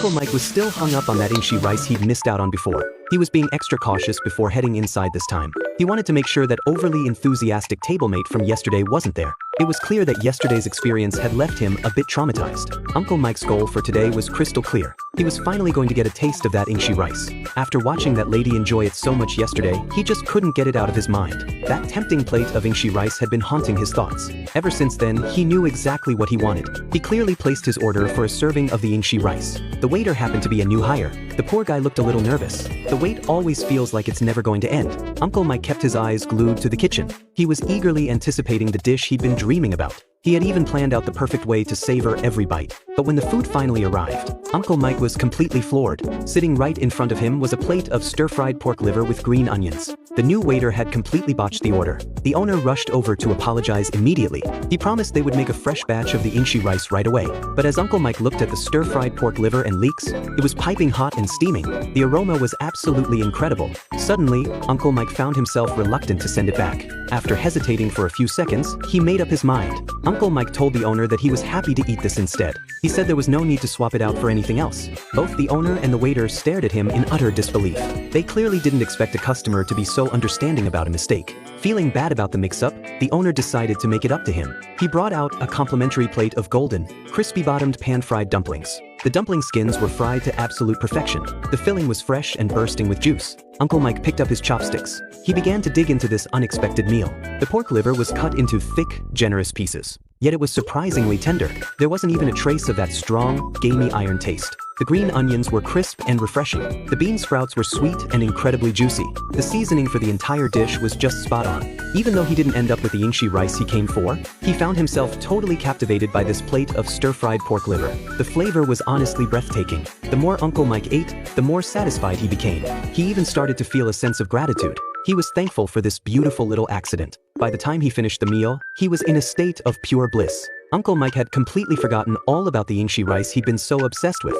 Uncle Mike was still hung up on that Inchi rice he'd missed out on before. He was being extra cautious before heading inside this time. He wanted to make sure that overly enthusiastic tablemate from yesterday wasn't there. It was clear that yesterday's experience had left him a bit traumatized. Uncle Mike's goal for today was crystal clear. He was finally going to get a taste of that Inchi rice. After watching that lady enjoy it so much yesterday, he just couldn't get it out of his mind. That tempting plate of Inchi rice had been haunting his thoughts. Ever since then, he knew exactly what he wanted. He clearly placed his order for a serving of the Inchi rice. The waiter happened to be a new hire. The poor guy looked a little nervous. The wait always feels like it's never going to end. Uncle Mike kept his eyes glued to the kitchen. He was eagerly anticipating the dish he'd been dreaming about. He had even planned out the perfect way to savor every bite. But when the food finally arrived, Uncle Mike was completely floored. Sitting right in front of him was a plate of stir-fried pork liver with green onions. The new waiter had completely botched the order. The owner rushed over to apologize immediately. He promised they would make a fresh batch of the Inchi rice right away. But as Uncle Mike looked at the stir-fried pork liver and leeks, it was piping hot and steaming. The aroma was absolutely incredible. Suddenly, Uncle Mike found himself reluctant to send it back. After hesitating for a few seconds, he made up his mind. Uncle Mike told the owner that he was happy to eat this instead. He said there was no need to swap it out for anything else. Both the owner and the waiter stared at him in utter disbelief. They clearly didn't expect a customer to be so understanding about a mistake. Feeling bad about the mix-up, the owner decided to make it up to him. He brought out a complimentary plate of golden, crispy-bottomed pan-fried dumplings. The dumpling skins were fried to absolute perfection. The filling was fresh and bursting with juice. Uncle Mike picked up his chopsticks. He began to dig into this unexpected meal. The pork liver was cut into thick, generous pieces. Yet it was surprisingly tender. There wasn't even a trace of that strong, gamey iron taste. The green onions were crisp and refreshing. The bean sprouts were sweet and incredibly juicy. The seasoning for the entire dish was just spot on. Even though he didn't end up with the Inchi rice he came for, he found himself totally captivated by this plate of stir-fried pork liver. The flavor was honestly breathtaking. The more Uncle Mike ate, the more satisfied he became. He even started to feel a sense of gratitude. He was thankful for this beautiful little accident. By the time he finished the meal, he was in a state of pure bliss. Uncle Mike had completely forgotten all about the Inchi rice he'd been so obsessed with.